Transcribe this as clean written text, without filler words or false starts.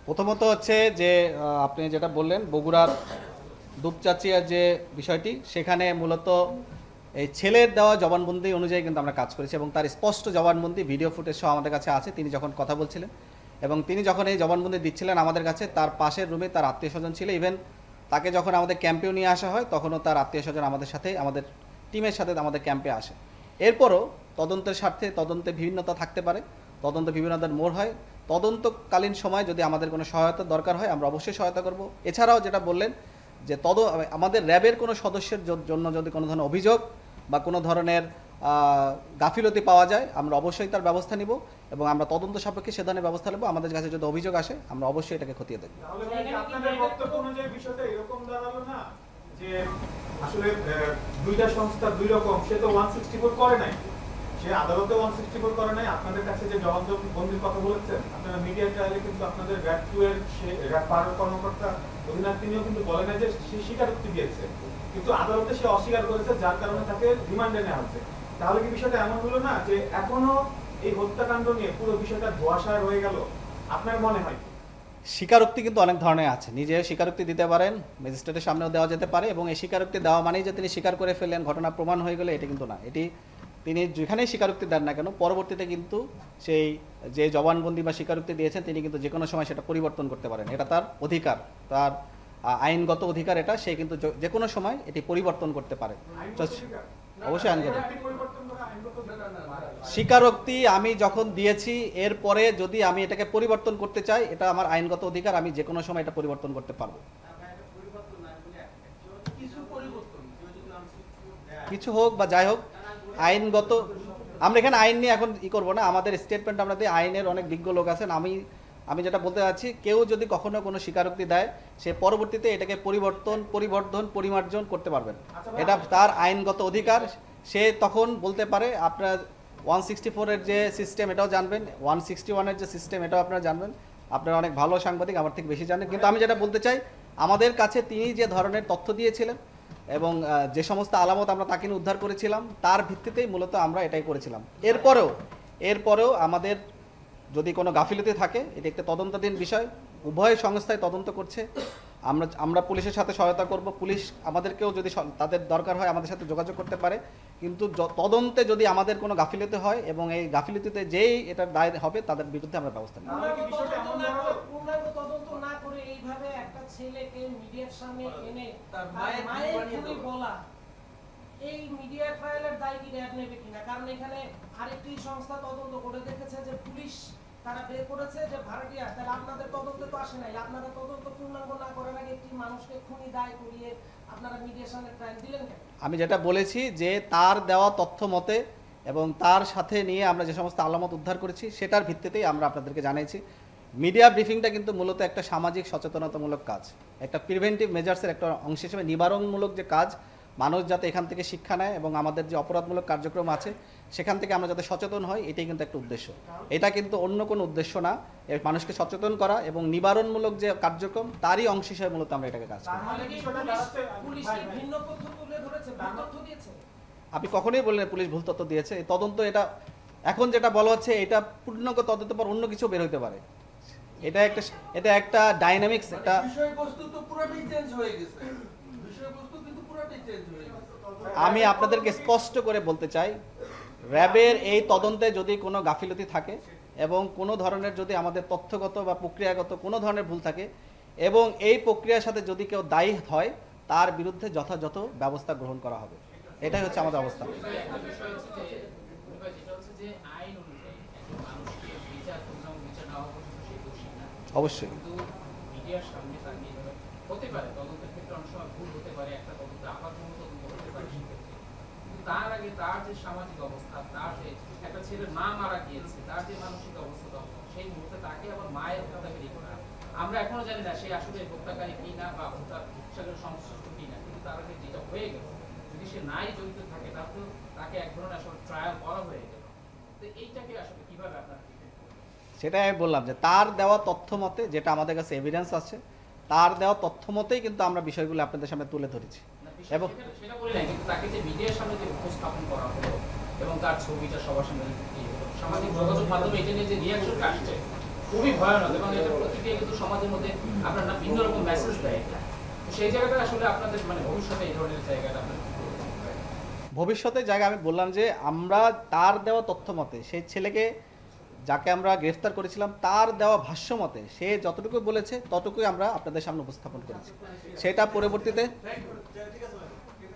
প্রথমত হচ্ছে যে আপনি যেটা বললেন বগুড়ার দুপচাচিয়ার যে বিষয়টি, সেখানে মূলত এই ছেলের দেওয়া জবানবন্দি অনুযায়ী কিন্তু আমরা কাজ করেছি এবং তার স্পষ্ট জবানবন্দি ভিডিও ফুটেজ সহ আমাদের কাছে আছে। তিনি যখন কথা বলছিলেন এবং তিনি যখন এই জবানবন্দি দিচ্ছিলেন আমাদের কাছে, তার পাশের রুমে তার আত্মীয় স্বজন ছিল। ইভেন তাকে যখন আমাদের ক্যাম্পেও নিয়ে আসা হয় তখনও তার আত্মীয় স্বজন আমাদের সাথে, আমাদের টিমের সাথে আমাদের ক্যাম্পে আসে। এরপরও তদন্তের স্বার্থে তদন্তে বিভিন্নতা থাকতে পারে, তদন্ত বিভিন্নতার মোড় হয়। তদন্তকালীন সময় যদি আমাদের কোনো সহায়তা দরকার হয় আমরা অবশ্যই সহায়তা করব। এছাড়াও যেটা বললেন যে আমাদের র্যাবের কোনো সদস্যের জন্য যদি কোনো ধরনের অভিযোগ বা কোনো ধরনের গাফিলতি পাওয়া যায় আমরা অবশ্যই তার ব্যবস্থা নিব এবং আমরা তদন্ত সাপেক্ষে সে ধরনের ব্যবস্থা নেব। আমাদের কাছে যদি অভিযোগ আসে আমরা অবশ্যই এটাকে খতিয়ে দেখব। আপনাদের বক্তব্য অনুযায়ী বিষয়টা এরকম দাঁড়ালো না যে আসলে দুইটা সংস্থা দুই রকম, সে তো 164 করে নাই, সে আদালতে 164 করে নাই। আপনাদের কাছে যে জবানবন্দির কথা বলেছেন আপনারা মিডিয়া ট্রায়ালে, কিন্তু আপনাদের র্যাব 2 এর সে র্যাব 12 কর্মকর্তা অধিনায়ক তিনিও কিন্তু বলেন না যে সে স্বীকারোক্তি দিয়েছে, কিন্তু আদালতে সে অস্বীকার করেছে, যার কারণে তাকে রিমান্ডে নেওয়া হচ্ছে। তাহলে কি বিষয়টা এমন হলো না যে এখনো এই হত্যাকাণ্ড নিয়ে পুরো বিষয়টা ধোঁয়াশায় রয়ে গেল? আপনার মনে হয় স্বীকারোক্তি কিন্তু অনেক ধরনের আছে, নিজে স্বীকারোক্তি দিতে পারেন, ম্যাজিস্ট্রেটের সামনেও দেওয়া যেতে পারে এবং এই স্বীকারোক্তি দেওয়া মানেই যে তিনি স্বীকার করে ফেললেন, ঘটনা প্রমাণ হয়ে গেলে এটা কিন্তু না। এটি তিনি যেখানেই স্বীকারোক্তি দেন না কেন পরবর্তীতে কিন্তু সেই যে জবানবন্দি বা স্বীকারোক্তি দিয়েছেন তিনি কিন্তু যে কোনো সময় সেটা পরিবর্তন করতে পারেন। এটা তার অধিকার, তার আইনগত অধিকার এটা। সে কিন্তু যে কোনো সময় এটি পরিবর্তন করতে পারে। অবশ্যই আইনগত স্বীকারোক্তি আমি যখন দিয়েছি এরপরে যদি আমি এটাকে পরিবর্তন করতে চাই এটা আমার আইনগত অধিকার, আমি যে কোনো সময় এটা পরিবর্তন করতে পারবো। কিছু হোক বা যাই হোক আইনগত, আমরা এখানে আইন নিয়ে এখন করবো না, আমাদের স্টেটমেন্ট আমরা দিই, আইনের অনেক বিজ্ঞ লোক আছেন। আমি যেটা বলতে চাচ্ছি, কেউ যদি কখনো কোনো স্বীকারোক্তি দেয় সে পরবর্তীতে এটাকে পরিমার্জন করতে পারবেন, এটা তার আইনগত অধিকার। সে তখন বলতে পারে আপনার 164-এর যে সিস্টেম এটাও জানবেন, 161-এর যে সিস্টেম এটাও আপনারা জানবেন। আপনারা অনেক ভালো সাংবাদিক, আমার থেকে বেশি জানেন। কিন্তু আমি যেটা বলতে চাই, আমাদের কাছে তিনি যে ধরনের তথ্য দিয়েছিলেন এবং যে সমস্ত আলামত আমরা তাকে উদ্ধার করেছিলাম তার ভিত্তিতেই মূলত আমরা এটাই করেছিলাম। এরপরেও আমাদের যদি কোনো গাফিলতি থাকে এটি একটা তদন্তাধীন বিষয়, উভয় সংস্থায় তদন্ত করছে। আমরা পুলিশের সাথে সহায়তা করব, পুলিশ আমাদেরকেও যদি তাদের দরকার হয় আমাদের সাথে যোগাযোগ করতে পারে। কিন্তু তদন্তে যদি আমাদের কোনো গাফিলতি হয় এবং এই গাফিলতিতে যেই এটার দায় হবে তাদের বিরুদ্ধে আমরা ব্যবস্থা নেব। এই মিডিয়া ট্রায়ালের দায় কি র্যাব নেবে কিনা? কারণ এখানে আরেকটি সংস্থা তদন্ত করে দেখেছে যে পুলিশ তারা বের করেছে যে ভাড়াটিয়া, তাহলে আপনাদের তদন্তে তো আসে নাই। আপনারা তদন্ত পূর্ণাঙ্গ না করার আগে একটি মানুষকে খুনি দায় করিয়ে আপনারা মিডিয়ার সামনে ট্রায়াল দিলেন কেন? আমি যেটা বলেছি যে তার দেওয়া তথ্য মতে এবং তার সাথে নিয়ে আমরা যে সমস্ত আলামত উদ্ধার করেছি সেটার ভিত্তিতেই আমরা আপনাদেরকে জানিয়েছি। মিডিয়া ব্রিফিংটা কিন্তু মূলত একটা সামাজিক সচেতনতামূলক কাজ, একটা প্রিভেন্টিভ মেজার্সের একটা অংশ হিসেবে নিবারণমূলক যে কাজ, মানুষ যাতে এখান থেকে শিক্ষা নেয় এবং আমাদের যে অপরাধমূলক কার্যক্রম আছে সেখান থেকে আমরা যাতে সচেতন হই, এটাই কিন্তু একটা উদ্দেশ্য। এটা কিন্তু অন্য কোনো উদ্দেশ্য না, মানুষকে সচেতন করা এবং নিবারণমূলক যে কার্যক্রম তারই অংশ হিসেবে মূলত আমরা এটাকে কাজ করি। আপনি কখনোই বললেন পুলিশ ভুল তথ্য দিয়েছে। এই তদন্ত, এটা এখন যেটা বলা হচ্ছে এটা পূর্ণাঙ্গ তদন্তের পর অন্য কিছু বের হতে পারে। এটা একটা ডাইনামিক্স, একটা বিষয়বস্তু তো পুরোটাই চেঞ্জ হয়ে গেছে। বিষয়বস্তু কিন্তু পুরোটাই চেঞ্জ হয়ে গেছে। আমি আপনাদেরকে স্পষ্ট করে বলতে চাই, র্যাবের এই তদন্তে যদি কোনো গাফিলতি থাকে এবং কোনো ধরনের যদি আমাদের তথ্যগত বা প্রক্রিয়াগত কোনো ধরনের ভুল থাকে এবং এই প্রক্রিয়ার সাথে যদি কেউ দায়ী হয় তার বিরুদ্ধে যথাযথ ব্যবস্থা গ্রহণ করা হবে। এটাই হচ্ছে আমাদের অবস্থা। অবশ্যই তার আগে তার যে সামাজিক অবস্থা, তার যে একটা ছেলের মা মারা গিয়েছে, তার যে মানসিক অবস্থা তখন সেই মুহূর্তে তাকে আবার মায়ের হত্যাকারী করা, আমরা এখনো জানি না সে আসলে হত্যাকারী কিনা বা হত্যার সাথে সংশ্লিষ্ট কিনা। কিন্তু তার আগে যেটা হয়ে গেল, যদি সে নাই জড়িত থাকে তাহলে তাকে এক ধরনের আসলে ট্রায়াল করা হয়ে গেল। তো এইটাকে আসলে কিভাবে আপনারা ট্রিটমেন্ট করবেন? সেটাই আমি বললাম যে তার দেওয়া তথ্য মতে, যেটা আমাদের কাছে এভিডেন্স আছে, তার দেওয়া তথ্য মতেই কিন্তু আমরা বিষয়গুলো আপনাদের সামনে তুলে ধরেছি। এবং সেটা বলি না, কিন্তু তাকে যে মিডিয়ার সামনে যে উপস্থাপন করা হলো এবং তার ছবিটা সবার সামনে সামাজিক যোগাযোগ মাধ্যমে এটা নিয়ে যে রিয়াকশনটা আসছে খুবই ভয়ানক এবং এটা প্রতিক্রিয়া কিন্তু সমাজের মধ্যে আপনার না ভিন্ন রকম মেসেজ দেয় এটা। তো সেই জায়গাটা আসলে আপনাদের মানে ভবিষ্যতে এই ধরনের জায়গাটা আপনার ভবিষ্যতের জায়গা আমি বললাম যে আমরা তার দেওয়া তথ্য মতে সেই ছেলেকে যাকে আমরা গ্রেফতার করেছিলাম তার দেওয়া ভাষ্য মতে সে যতটুকু বলেছে ততটুকুই আমরা আপনাদের সামনে উপস্থাপন করেছি। সেটা পরবর্তীতে